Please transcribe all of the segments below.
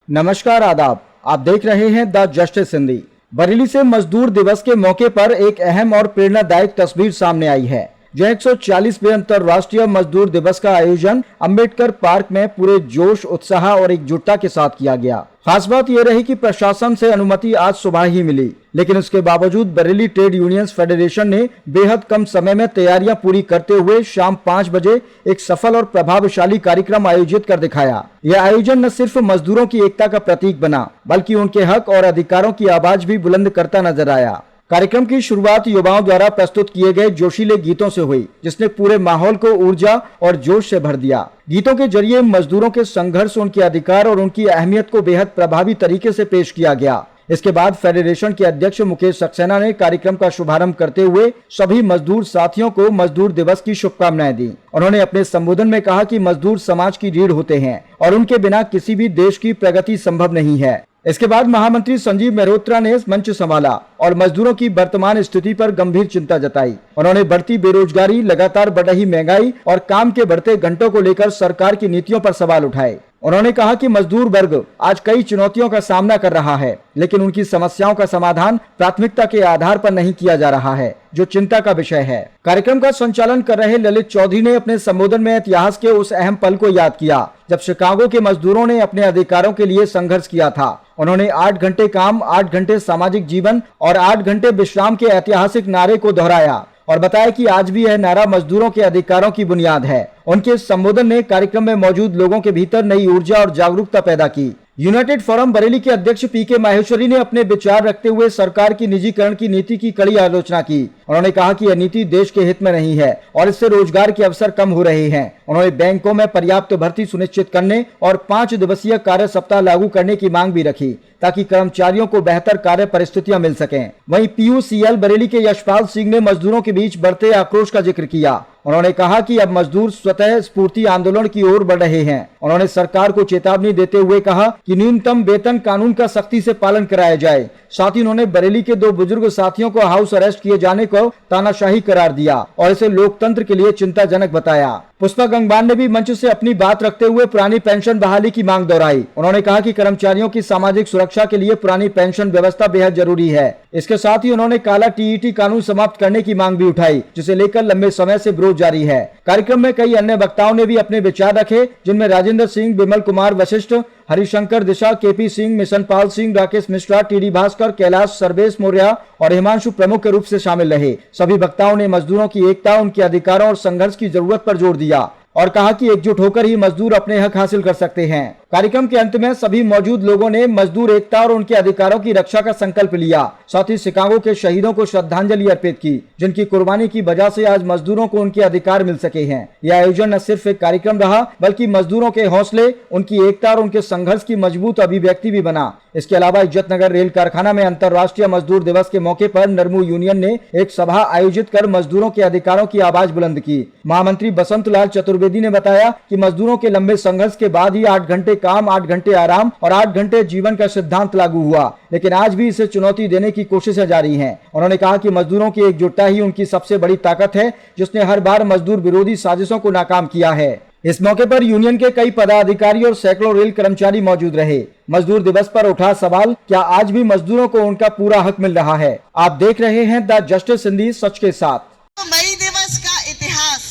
नमस्कार, आदाब। आप देख रहे हैं द जस्टिस हिंदी। बरेली से मजदूर दिवस के मौके पर एक अहम और प्रेरणादायक तस्वीर सामने आई है। जो 140वें अंतर्राष्ट्रीय मजदूर दिवस का आयोजन अंबेडकर पार्क में पूरे जोश, उत्साह और एकजुटता के साथ किया गया। खास बात यह रही कि प्रशासन से अनुमति आज सुबह ही मिली, लेकिन उसके बावजूद बरेली ट्रेड यूनियंस फेडरेशन ने बेहद कम समय में तैयारियां पूरी करते हुए शाम 5 बजे एक सफल और प्रभावशाली कार्यक्रम आयोजित कर दिखाया। यह आयोजन न सिर्फ मजदूरों की एकता का प्रतीक बना, बल्कि उनके हक और अधिकारों की आवाज भी बुलंद करता नजर आया। कार्यक्रम की शुरुआत युवाओं द्वारा प्रस्तुत किए गए जोशीले गीतों से हुई, जिसने पूरे माहौल को ऊर्जा और जोश से भर दिया। गीतों के जरिए मजदूरों के संघर्ष, उनके अधिकार और उनकी अहमियत को बेहद प्रभावी तरीके से पेश किया गया। इसके बाद फेडरेशन के अध्यक्ष मुकेश सक्सेना ने कार्यक्रम का शुभारंभ करते हुए सभी मजदूर साथियों को मजदूर दिवस की शुभकामनाएं दी। उन्होंने अपने संबोधन में कहा कि मजदूर समाज की रीढ़ होते हैं और उनके बिना किसी भी देश की प्रगति संभव नहीं है। इसके बाद महामंत्री संजीव मेहरोत्रा ने मंच संभाला और मजदूरों की वर्तमान स्थिति पर गंभीर चिंता जताई। उन्होंने बढ़ती बेरोजगारी, लगातार बढ़ रही महंगाई और काम के बढ़ते घंटों को लेकर सरकार की नीतियों पर सवाल उठाए। उन्होंने कहा कि मजदूर वर्ग आज कई चुनौतियों का सामना कर रहा है, लेकिन उनकी समस्याओं का समाधान प्राथमिकता के आधार पर नहीं किया जा रहा है, जो चिंता का विषय है। कार्यक्रम का संचालन कर रहे ललित चौधरी ने अपने संबोधन में इतिहास के उस अहम पल को याद किया जब शिकागो के मजदूरों ने अपने अधिकारों के लिए संघर्ष किया था। उन्होंने 8 घंटे काम, 8 घंटे सामाजिक जीवन और 8 घंटे विश्राम के ऐतिहासिक नारे को दोहराया और बताया कि आज भी यह नारा मजदूरों के अधिकारों की बुनियाद है। उनके संबोधन ने कार्यक्रम में मौजूद लोगों के भीतर नई ऊर्जा और जागरूकता पैदा की। यूनाइटेड फोरम बरेली के अध्यक्ष पीके माहेश्वरी ने अपने विचार रखते हुए सरकार की निजीकरण की नीति की कड़ी आलोचना की। उन्होंने कहा कि यह नीति देश के हित में नहीं है और इससे रोजगार के अवसर कम हो रहे हैं। उन्होंने बैंकों में पर्याप्त भर्ती सुनिश्चित करने और 5 दिवसीय कार्य सप्ताह लागू करने की मांग भी रखी, ताकि कर्मचारियों को बेहतर कार्य परिस्थितियां मिल सकें। वहीं पीयूसीएल बरेली के यशपाल सिंह ने मजदूरों के बीच बढ़ते आक्रोश का जिक्र किया। उन्होंने कहा कि अब मजदूर स्वतः स्फूर्ति आंदोलन की ओर बढ़ रहे हैं। उन्होंने सरकार को चेतावनी देते हुए कहा कि न्यूनतम वेतन कानून का सख्ती से पालन कराया जाए। साथ ही उन्होंने बरेली के 2 बुजुर्ग साथियों को हाउस अरेस्ट किए जाने को तानाशाही करार दिया और इसे लोकतंत्र के लिए चिंताजनक बताया। पुष्पा गंगवार ने भी मंच से अपनी बात रखते हुए पुरानी पेंशन बहाली की मांग दोहराई। उन्होंने कहा कि कर्मचारियों की सामाजिक सुरक्षा के लिए पुरानी पेंशन व्यवस्था बेहद जरूरी है। इसके साथ ही उन्होंने काला टीईटी कानून समाप्त करने की मांग भी उठाई, जिसे लेकर लंबे समय से विरोध जारी है। कार्यक्रम में कई अन्य वक्ताओं ने भी अपने विचार रखे, जिनमें राजेंद्र सिंह, विमल कुमार वशिष्ठ, हरिशंकर दिशा, KP Singh, mission Pal Singh, Rakesh Mishra, TD Bhaskar, Kailash, Sarvesh Maurya और हिमांशु प्रमुख के रूप से शामिल रहे। सभी वक्ताओं ने मजदूरों की एकता, उनके अधिकारों और संघर्ष की जरूरत पर जोर दिया और कहा कि एकजुट होकर ही मजदूर अपने हक हासिल कर सकते हैं। कार्यक्रम के अंत में सभी मौजूद लोगों ने मजदूर एकता और उनके अधिकारों की रक्षा का संकल्प लिया। साथ ही शिकागो के शहीदों को श्रद्धांजलि अर्पित की, जिनकी कुर्बानी की वजह से आज मजदूरों को उनके अधिकार मिल सके हैं। यह आयोजन न सिर्फ एक कार्यक्रम रहा, बल्कि मजदूरों के हौसले, उनकी एकता और उनके संघर्ष की मजबूत अभिव्यक्ति भी बना। इसके अलावा इज्जतनगर रेल कारखाना में अंतर्राष्ट्रीय मजदूर दिवस के मौके पर नरमू यूनियन ने एक सभा आयोजित कर मजदूरों के अधिकारों की आवाज बुलंद की। महामंत्री बसंत लाल चतुर्वेदी ने बताया कि मजदूरों के लंबे संघर्ष के बाद ही 8 घंटे काम, 8 घंटे आराम और 8 घंटे जीवन का सिद्धांत लागू हुआ, लेकिन आज भी इसे चुनौती देने की कोशिशें जारी हैं। उन्होंने कहा कि मजदूरों की एकजुटता ही उनकी सबसे बड़ी ताकत है, जिसने हर बार मजदूर विरोधी साजिशों को नाकाम किया है। इस मौके पर यूनियन के कई पदाधिकारी और सैकड़ों रेल कर्मचारी मौजूद रहे। मजदूर दिवस पर उठा सवाल, क्या आज भी मजदूरों को उनका पूरा हक मिल रहा है? आप देख रहे हैं द जस्टिस हिंदी, सच के साथ। मई दिवस का इतिहास,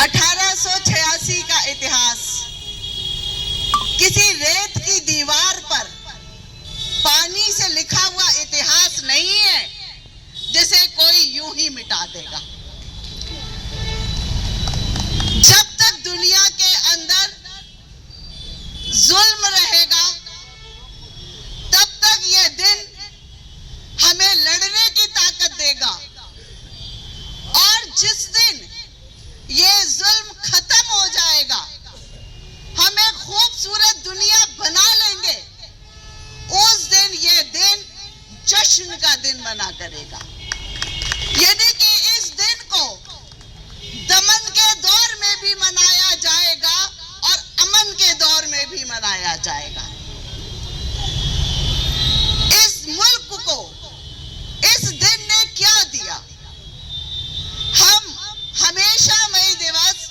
1886 का इतिहास किसी रेत की दीवार पर पानी से लिखा हुआ इतिहास नहीं है, जिसे कोई यूं ही मिटा देगा। जब तक दुनिया के अंदर जुल्म रहेगा, तब तक यह दिन हमें लड़ने की ताकत देगा। और जिस दिन ये जुल्म खत्म हो जाएगा, हम एक खूबसूरत दुनिया बना लेंगे, उस दिन ये दिन जश्न का दिन बना करेगा। यानी कि इस दिन को दमन के दौर में भी मनाया जाएगा और अमन के दौर में भी मनाया जाएगा। इस मुल्क को इस दिन ने क्या दिया? हम हमेशा मई दिवस,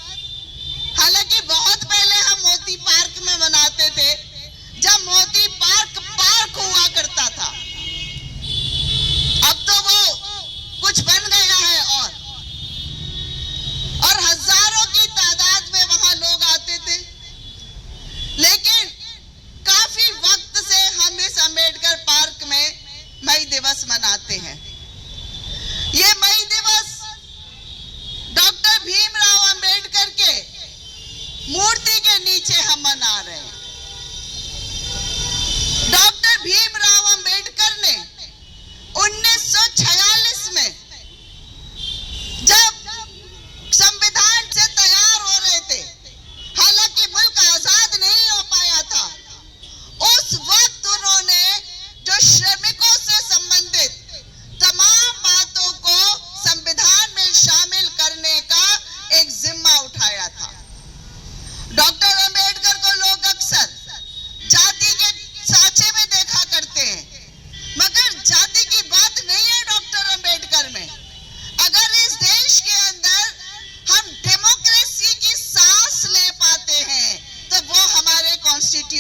हालांकि बहुत पहले हम मोती पार्क में मनाते थे,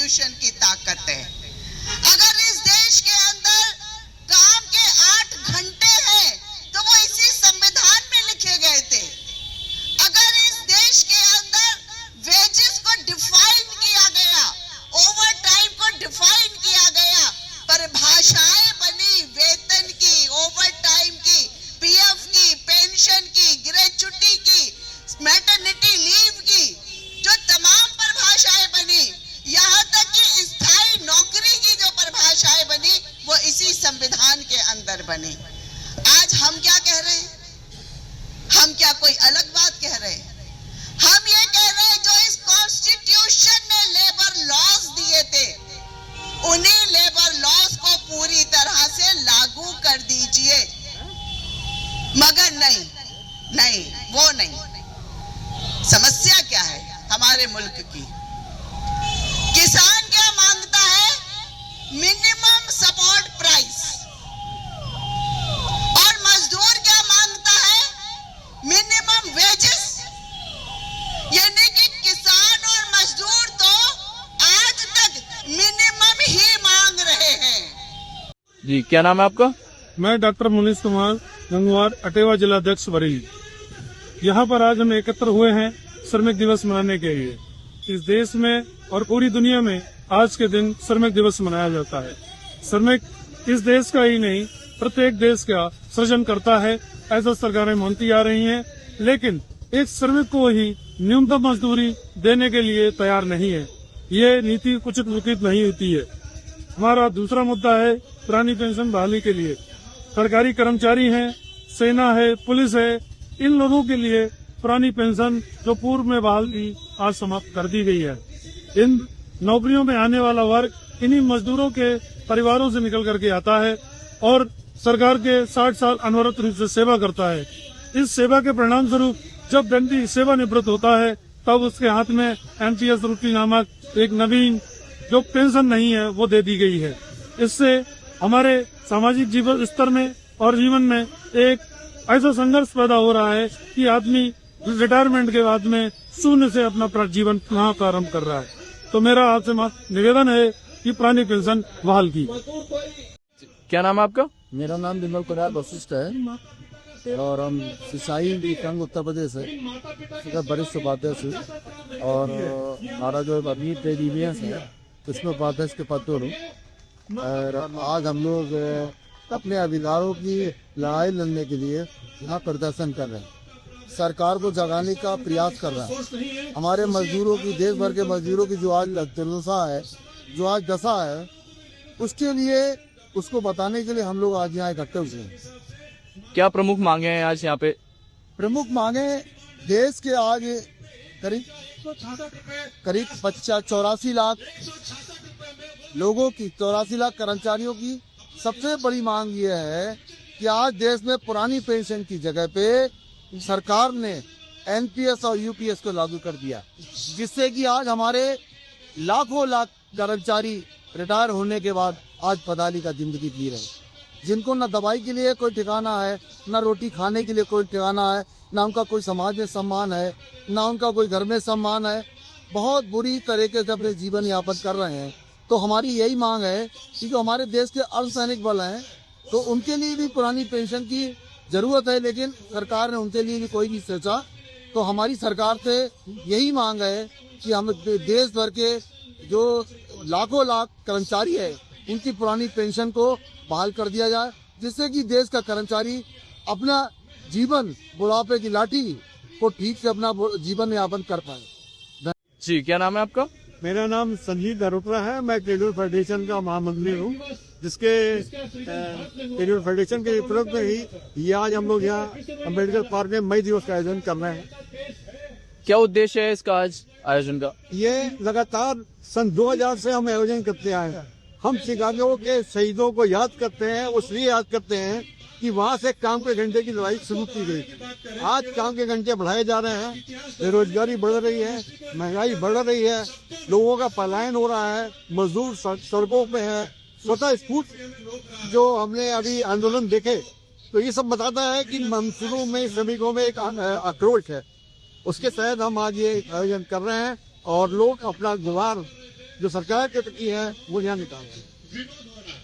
कॉन्स्टिट्यूशन की ताकत है। अगर इस देश के अंदर काम के 8 घंटे हैं तो वो इसी संविधान में लिखे गए थे। अगर इस देश के अंदर वेजेस को डिफाइन किया गया, ओवर टाइम को डिफाइन किया गया, परिभाषाएं बनी वेतन की, ओवर टाइम की, पीएफ की, पेंशन की, ग्रेच्युटी की, मैटरनिटी लीव की, जो तमाम परिभाषाएं बनी, यहाँ तक कि स्थायी नौकरी की जो परिभाषाएं बनी वो इसी संविधान के अंदर बनी। आज हम क्या कह रहे हैं? हम क्या कोई अलग बात कह रहे हैं? हम ये कह रहे हैं जो इस कॉन्स्टिट्यूशन ने लेबर लॉज दिए थे, उन्हीं लेबर लॉज को पूरी तरह से लागू कर दीजिए। मगर नहीं, वो नहीं। समस्या क्या है हमारे मुल्क की? किसान क्या मांगता है? Minimum support price. और मजदूर क्या मांगता है? Minimum wages. यानी कि किसान और मजदूर तो आज तक मिनिमम ही मांग रहे हैं। जी, क्या नाम है आपका? मैं डॉक्टर मुनीश कुमार गंगवार, अटेवा जिलाध्यक्ष बरेली। यहाँ पर आज हम एकत्र हुए हैं श्रमिक दिवस मनाने के लिए। इस देश में और पूरी दुनिया में आज के दिन श्रमिक दिवस मनाया जाता है। श्रमिक इस देश का ही नहीं, प्रत्येक देश का सृजन करता है, ऐसा सरकारें मानती आ रही हैं, लेकिन एक श्रमिक को ही न्यूनतम मजदूरी देने के लिए तैयार नहीं है। ये नीति उचित नहीं होती है। हमारा दूसरा मुद्दा है पुरानी पेंशन बहाली के लिए। सरकारी कर्मचारी हैं, सेना है, पुलिस है, इन लोगों के लिए पुरानी पेंशन जो पूर्व में बहाली आज समाप्त कर दी गई है। इन नौकरियों में आने वाला वर्ग इन्हीं मजदूरों के परिवारों से निकल करके आता है और सरकार के 60 साल अनवरत रूप से सेवा करता है। इस सेवा के परिणाम स्वरूप जब दंडी सेवानिवृत्त होता है तब उसके हाथ में एनपीएस रूपी नामक एक नवीन जो पेंशन नहीं है वो दे दी गई है। इससे हमारे सामाजिक जीवन स्तर में और जीवन में एक ऐसा संघर्ष पैदा हो रहा है कि आदमी रिटायरमेंट के बाद में शून्य से अपना जीवन पुनः प्रारंभ कर रहा है। तो मेरा आपसे निवेदन है कि पुरानी पेंशन बहाल की। क्या नाम है आपका? मेरा नाम विमल कुमार वशिष्ठ है और हम सिसाई संघ उत्तर प्रदेश है, इसका वरिष्ठ उपाध्यक्ष हूँ और हमारा जो अभी ट्रेड यूनियन है उसमें उपाध्यक्ष के पद पर हूँ। और आज हम लोग अपने अधिकारों की लड़ाई लड़ने के लिए यहाँ प्रदर्शन कर रहे हैं, सरकार को जगाने का प्रयास कर रहा है। हमारे मजदूरों की, देश भर के मजदूरों की जो आज दुर्दशा है, जो आज दशा है, उसके लिए उसको बताने के लिए हम लोग आज यहाँ इकट्ठे हुए हैं। क्या प्रमुख मांगे हैं आज यहाँ पे? प्रमुख मांगे देश के आज करीब 84 लाख लोगों की, 84 लाख कर्मचारियों की सबसे बड़ी मांग ये है कि आज देश में पुरानी पेंशन की जगह पे सरकार ने एनपीएस और यूपीएस को लागू कर दिया, जिससे कि आज हमारे लाखों लाख कर्मचारी रिटायर होने के बाद आज पदाली का जिंदगी जी रहे, जिनको न दवाई के लिए कोई ठिकाना है, न रोटी खाने के लिए कोई ठिकाना है, न उनका कोई समाज में सम्मान है, न उनका कोई घर में सम्मान है। बहुत बुरी तरीके से अपने जीवन यापन कर रहे हैं। तो हमारी यही मांग है कि जो हमारे देश के अर्धसैनिक बल हैं तो उनके लिए भी पुरानी पेंशन की जरूरत है, लेकिन सरकार ने उनके लिए भी कोई नहीं सोचा। तो हमारी सरकार से यही मांग है कि हम देश भर के जो लाखों लाख कर्मचारी है उनकी पुरानी पेंशन को बहाल कर दिया जाए, जिससे कि देश का कर्मचारी अपना जीवन, बुढ़ापे की लाठी को ठीक से अपना जीवन यापन कर पाए। जी, क्या नाम है आपका? मेरा नाम संजीव धरोत्रा है। मैं ट्रेड यूनियन फेडरेशन का महामंत्री हूँ, जिसके ट्रेड यूनियन फेडरेशन के उपलक्ष्य में ही ये आज हम लोग यहाँ अम्बेडकर पार्क में मई दिवस का आयोजन कर रहे हैं। क्या उद्देश्य है इसका आज आयोजन का? ये लगातार सन 2000 से हम आयोजन करते आए हैं। हम शिकागो के शहीदों को याद करते हैं, इसलिए याद करते हैं कि वहाँ से काम के घंटे की लड़ाई शुरू की गई थी। आज काम के घंटे बढ़ाए जा रहे हैं, बेरोजगारी बढ़ रही है, महंगाई बढ़ रही है, लोगों का पलायन हो रहा है, मजदूर सड़कों पे है। स्वतः स्फूर्त जो हमने अभी आंदोलन देखे तो ये सब बताता है कि मजदूरों में, श्रमिकों में एक आक्रोश है। उसके तहत हम आज ये आयोजन कर रहे हैं और लोग अपना गुहार जो सरकार के प्रति है वो यहाँ निकाल रहे हैं।